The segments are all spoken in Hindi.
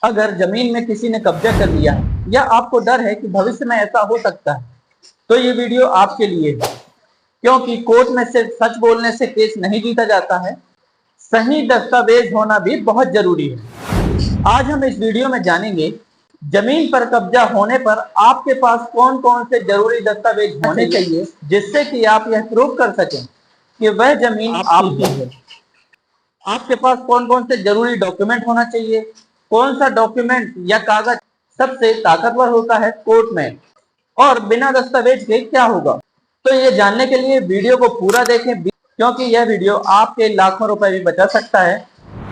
अगर जमीन में किसी ने कब्जा कर लिया है या आपको डर है कि भविष्य में ऐसा हो सकता है, तो ये वीडियो आपके लिए है। क्योंकि कोर्ट में सिर्फ सच बोलने से केस नहीं जीता जाता है, सही दस्तावेज होना भी बहुत जरूरी है। आज हम इस वीडियो में जानेंगे जमीन पर कब्जा होने पर आपके पास कौन कौन से जरूरी दस्तावेज होने चाहिए, जिससे कि आप यह प्रूव कर सकें कि वह जमीन आपकी है। आपके पास कौन कौन से जरूरी डॉक्यूमेंट होना चाहिए, कौन सा डॉक्यूमेंट या कागज सबसे ताकतवर होता है कोर्ट में, और बिना दस्तावेज के क्या होगा। तो ये जानने के लिए वीडियो को पूरा देखें, क्योंकि यह वीडियो आपके लाखों रुपए भी बचा सकता है।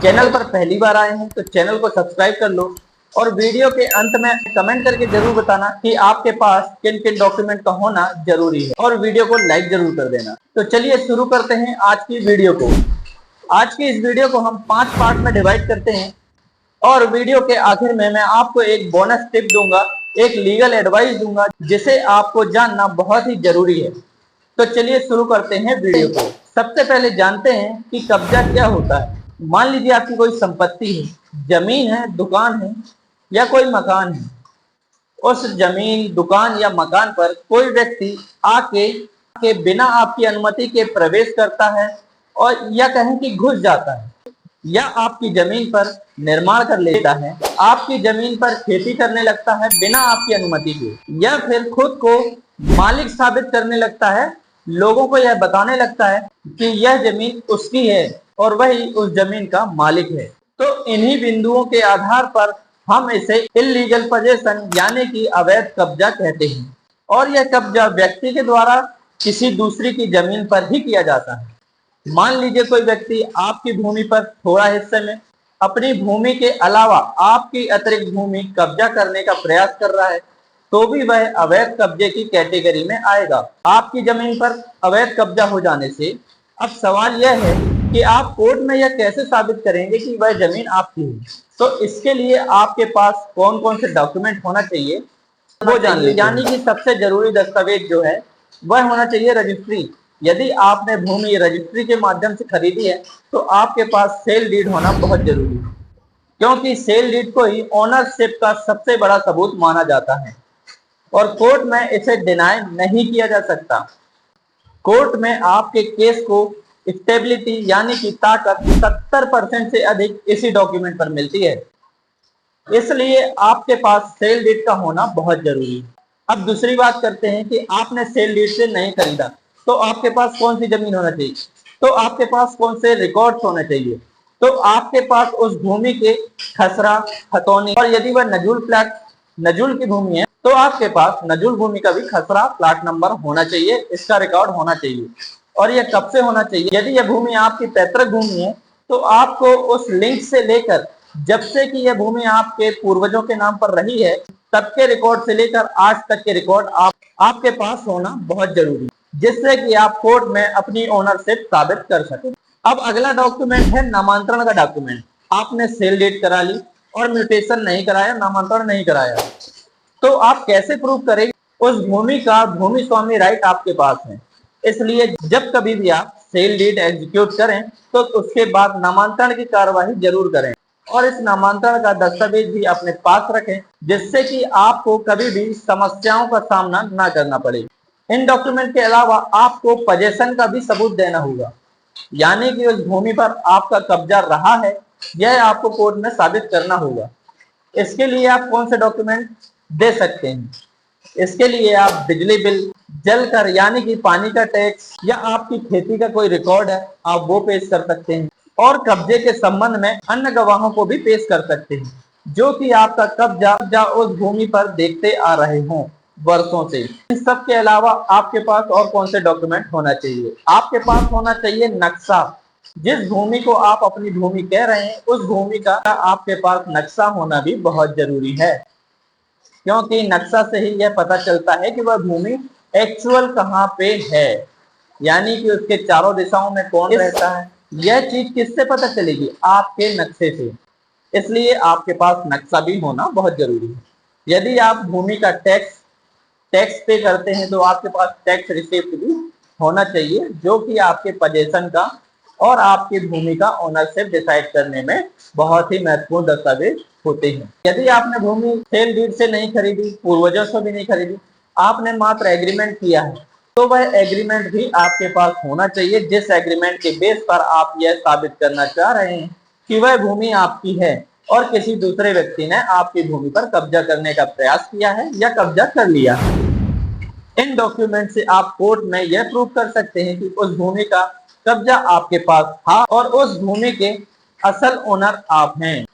चैनल पर पहली बार आए हैं तो चैनल को सब्सक्राइब कर लो, और वीडियो के अंत में कमेंट करके जरूर बताना कि आपके पास किन किन डॉक्यूमेंट का होना जरूरी है, और वीडियो को लाइक जरूर कर देना। तो चलिए शुरू करते हैं आज की वीडियो को। आज की इस वीडियो को हम 5 पार्ट में डिवाइड करते हैं, और वीडियो के आखिर में मैं आपको एक बोनस टिप दूंगा, एक लीगल एडवाइस दूंगा, जिसे आपको जानना बहुत ही जरूरी है। तो चलिए शुरू करते हैं वीडियो को। सबसे पहले जानते हैं कि कब्जा क्या होता है। मान लीजिए आपकी कोई संपत्ति है, जमीन है, दुकान है या कोई मकान है। उस जमीन, दुकान या मकान पर कोई व्यक्ति आके बिना आपकी अनुमति के प्रवेश करता है, और या कहें कि घुस जाता है, या आपकी जमीन पर निर्माण कर लेता है, आपकी जमीन पर खेती करने लगता है बिना आपकी अनुमति के, या फिर खुद को मालिक साबित करने लगता है, लोगों को यह बताने लगता है कि यह जमीन उसकी है और वही उस जमीन का मालिक है। तो इन्हीं बिंदुओं के आधार पर हम इसे इल्लीगल पोजेशन यानी कि अवैध कब्जा कहते हैं, और यह कब्जा व्यक्ति के द्वारा किसी दूसरी की जमीन पर ही किया जाता है। मान लीजिए कोई व्यक्ति आपकी भूमि पर थोड़ा हिस्से में अपनी भूमि के अलावा आपकी अतिरिक्त भूमि कब्जा करने का प्रयास कर रहा है, तो भी वह अवैध कब्जे की कैटेगरी में आएगा। आपकी जमीन पर अवैध कब्जा हो जाने से अब सवाल यह है कि आप कोर्ट में यह कैसे साबित करेंगे कि वह जमीन आपकी है। तो इसके लिए आपके पास कौन कौन से डॉक्यूमेंट होना चाहिए वो जान लीजिए। यानी कि सबसे जरूरी दस्तावेज जो है वह होना चाहिए रजिस्ट्री। यदि आपने भूमि रजिस्ट्री के माध्यम से खरीदी है तो आपके पास सेल डीड होना बहुत जरूरी है, क्योंकि सेल डीड को ही ओनरशिप का सबसे बड़ा सबूत माना जाता है, और कोर्ट में इसे डिनाई नहीं किया जा सकता। कोर्ट में आपके केस को स्टेबिलिटी यानी कि ताकत 70% से अधिक इसी डॉक्यूमेंट पर मिलती है, इसलिए आपके पास सेल डीड का होना बहुत जरूरी है। अब दूसरी बात करते हैं कि आपने सेल डीड से नहीं खरीदा, तो आपके पास कौन सी जमीन होना चाहिए, तो आपके पास कौन से रिकॉर्ड्स होने चाहिए। तो आपके पास उस भूमि के खसरा, खतौनी, और यदि वह नजुल की भूमि है तो आपके पास नजुल भूमि का भी खसरा, प्लाट नंबर होना चाहिए, इसका रिकॉर्ड होना चाहिए। और यह कब से होना चाहिए, यदि यह भूमि आपकी पैतृक भूमि है तो आपको उस लिंक से लेकर जब से कि यह भूमि आपके पूर्वजों के नाम पर रही है तब के रिकॉर्ड से लेकर आज तक के रिकॉर्ड आपके पास होना बहुत जरूरी है, जिससे कि आप कोर्ट में अपनी ओनरशिप साबित कर सकें। अब अगला डॉक्यूमेंट है नामांतरण का डॉक्यूमेंट। आपने सेल डीड करा ली और म्यूटेशन नहीं कराया, नामांतरण नहीं कराया, तो आप कैसे प्रूव करेंगे उस भूमि का भूमि स्वामी राइट आपके पास है। इसलिए जब कभी भी आप सेल डीड एग्जीक्यूट करें तो उसके बाद नामांतरण की कार्यवाही जरूर करें, और इस नामांतरण का दस्तावेज भी अपने पास रखें, जिससे कि आपको कभी भी समस्याओं का सामना ना करना पड़े। इन डॉक्यूमेंट के अलावा आपको पोजेशन का भी सबूत देना होगा, यानी कि उस भूमि पर आपका कब्जा रहा है, यह आपको कोर्ट में साबित करना होगा। इसके लिए आप कौन से डॉक्यूमेंट दे सकते हैं, इसके लिए आप बिजली बिल, जल कर यानी कि पानी का टैक्स, या आपकी खेती का कोई रिकॉर्ड है आप वो पेश कर सकते हैं, और कब्जे के संबंध में अन्य गवाहों को भी पेश कर सकते हैं जो कि आपका कब्जा उस भूमि पर देखते आ रहे हों वर्षों से। इन सब के अलावा आपके पास और कौन से डॉक्यूमेंट होना चाहिए, आपके पास होना चाहिए नक्शा। जिस भूमि को आप अपनी भूमि कह रहे हैं उस भूमि का आपके पास नक्शा होना भी बहुत जरूरी है, क्योंकि नक्शा से ही यह पता चलता है कि वह भूमि एक्चुअल कहाँ पे है, यानी कि उसके चारों दिशाओं में कौन रहता है। यह चीज किससे पता चलेगी, आपके नक्शे से। इसलिए आपके पास नक्शा भी होना बहुत जरूरी है। यदि आप भूमि का टैक्स पे करते हैं तो आपके पास टैक्स रिसिप्ट भी होना चाहिए, जो कि आपके पोजेशन का और आपकी भूमि का ओनरशिप डिसाइड करने में बहुत ही महत्वपूर्ण दस्तावेज होते हैं। यदि आपने भूमि सेल डीड से नहीं खरीदी, पूर्वजों से भी नहीं खरीदी, आपने मात्र एग्रीमेंट किया है, तो वह एग्रीमेंट भी आपके पास होना चाहिए, जिस एग्रीमेंट के बेस पर आप यह साबित करना चाह रहे हैं कि वह भूमि आपकी है और किसी दूसरे व्यक्ति ने आपकी भूमि पर कब्जा करने का प्रयास किया है या कब्जा कर लिया है। इन डॉक्यूमेंट से आप कोर्ट में यह प्रूव कर सकते हैं कि उस भूमि का कब्जा आपके पास था और उस भूमि के असल ओनर आप हैं।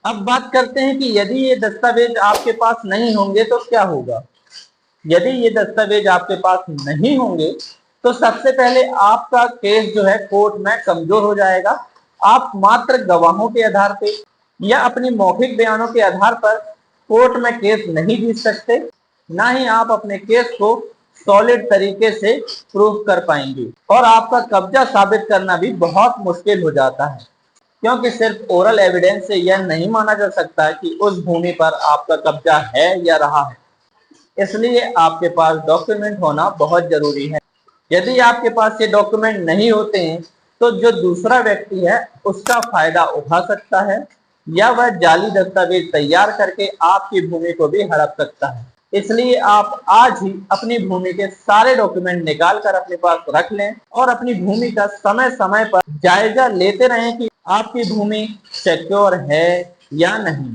अब बात करते हैं कि यदि ये दस्तावेज आपके पास नहीं होंगे तो क्या होगा। यदि ये दस्तावेज आपके पास नहीं होंगे तो सबसे पहले आपका केस जो है कोर्ट में कमजोर हो जाएगा। आप मात्र गवाहों के आधार पे या अपनी मौखिक बयानों के आधार पर कोर्ट में केस नहीं जीत सकते, ना ही आप अपने केस को सॉलिड तरीके से प्रूव कर पाएंगे और आपका कब्जा साबित करना भी बहुत मुश्किल हो जाता है, क्योंकि सिर्फ ओरल एविडेंस से यह नहीं माना जा सकता है कि उस भूमि पर आपका कब्जा है या रहा है। इसलिए आपके पास डॉक्यूमेंट होना बहुत जरूरी है। यदि आपके पास ये डॉक्यूमेंट नहीं होते हैं तो जो दूसरा व्यक्ति है उसका फायदा उठा सकता है या वह जाली दस्तावेज तैयार करके आपकी भूमि को भी हड़प सकता है। इसलिए आप आज ही अपनी भूमि के सारे डॉक्यूमेंट निकाल कर अपने पास रख लें और अपनी भूमि का समय समय पर जायजा लेते रहें कि आपकी भूमि सिक्योर है या नहीं।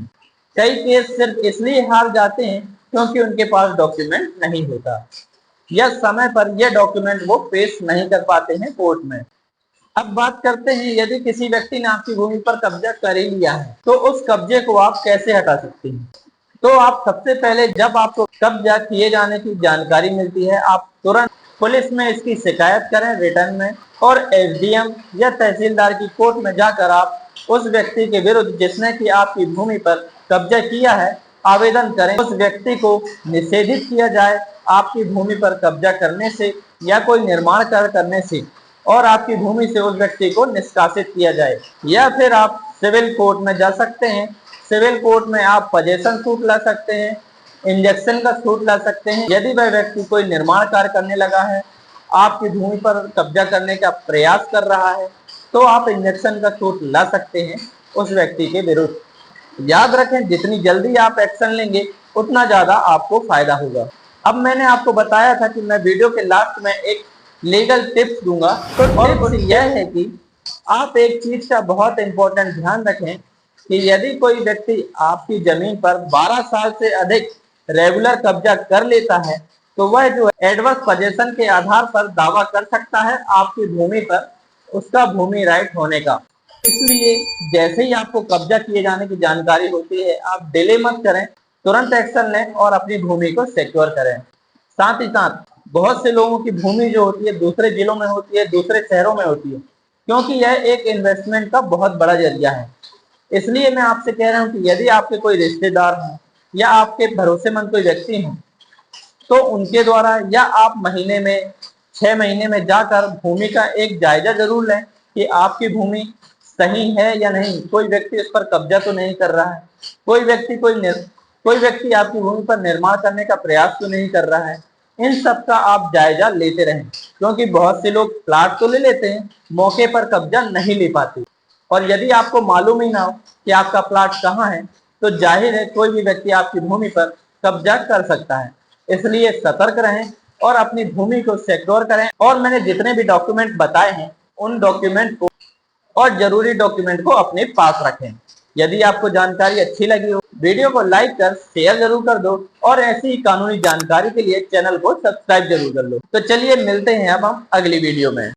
कई केस सिर्फ इसलिए हार जाते हैं क्योंकि उनके पास डॉक्यूमेंट नहीं होता या समय पर यह डॉक्यूमेंट वो पेश नहीं कर पाते हैं कोर्ट में। अब बात करते हैं, यदि किसी व्यक्ति ने आपकी भूमि पर कब्जा कर ही लिया है तो उस कब्जे को आप कैसे हटा सकते हैं। तो आप सबसे पहले जब आपको कब्जा किए जाने की जानकारी मिलती है, आप तुरंत पुलिस में इसकी शिकायत करें रिटर्न में और एसडीएम या तहसीलदार की कोर्ट में जाकर आप उस व्यक्ति के विरुद्ध जिसने कि आपकी भूमि पर कब्जा किया है आवेदन करें। उस व्यक्ति को निषेधित किया जाए आपकी भूमि पर कब्जा करने से या कोई निर्माण कार्य करने से और आपकी भूमि से उस व्यक्ति को निष्कासित किया जाए। या फिर आप सिविल कोर्ट में जा सकते हैं। सिविल कोर्ट में आप पजेशन सूट ला सकते हैं, इंजेक्शन का सूट ला सकते हैं। यदि वह व्यक्ति कोई निर्माण कार्य करने लगा है, आपकी भूमि पर कब्जा करने का प्रयास कर रहा है, तो आप इंजेक्शन का सूट ला सकते हैं उस व्यक्ति के विरुद्ध। याद रखें, जितनी जल्दी आप एक्शन लेंगे उतना ज्यादा आपको फायदा होगा। अब मैंने आपको बताया था कि मैं वीडियो के लास्ट में एक लीगल टिप्स दूंगा, तो टिप्स यह है कि आप एक चीज का बहुत इंपॉर्टेंट ध्यान रखें कि यदि कोई व्यक्ति आपकी जमीन पर 12 साल से अधिक रेगुलर कब्जा कर लेता है तो वह जो एडवर्स पोजीशन के आधार पर दावा कर सकता है आपकी भूमि पर उसका भूमि राइट होने का। इसलिए जैसे ही आपको कब्जा किए जाने की जानकारी होती है आप डिले मत करें, तुरंत एक्शन लें और अपनी भूमि को सिक्योर करें। साथ ही साथ बहुत से लोगों की भूमि जो होती है दूसरे जिलों में होती है, दूसरे शहरों में होती है, क्योंकि यह एक इन्वेस्टमेंट का बहुत बड़ा जरिया है। इसलिए मैं आपसे कह रहा हूं कि यदि आपके कोई रिश्तेदार हैं या आपके भरोसेमंद कोई व्यक्ति हैं तो उनके द्वारा या आप महीने में 6 महीने में जाकर भूमि का एक जायजा जरूर लें कि आपकी भूमि सही है या नहीं, कोई व्यक्ति इस पर कब्जा तो नहीं कर रहा है, कोई व्यक्ति आपकी भूमि पर निर्माण करने का प्रयास तो नहीं कर रहा है। इन सब का आप जायजा लेते रहें, क्योंकि बहुत से लोग प्लाट तो ले लेते हैं, मौके पर कब्जा नहीं ले पाते। और यदि आपको मालूम ही ना हो कि आपका प्लाट कहाँ है तो जाहिर है कोई भी व्यक्ति आपकी भूमि पर कब्जा कर सकता है। इसलिए सतर्क रहें और अपनी भूमि को सिक्योर करें। और मैंने जितने भी डॉक्यूमेंट बताए हैं उन डॉक्यूमेंट को और जरूरी डॉक्यूमेंट को अपने पास रखें। यदि आपको जानकारी अच्छी लगी हो वीडियो को लाइक कर शेयर जरूर कर दो और ऐसी ही कानूनी जानकारी के लिए चैनल को सब्सक्राइब जरूर कर लो। तो चलिए मिलते हैं अब हम अगली वीडियो में।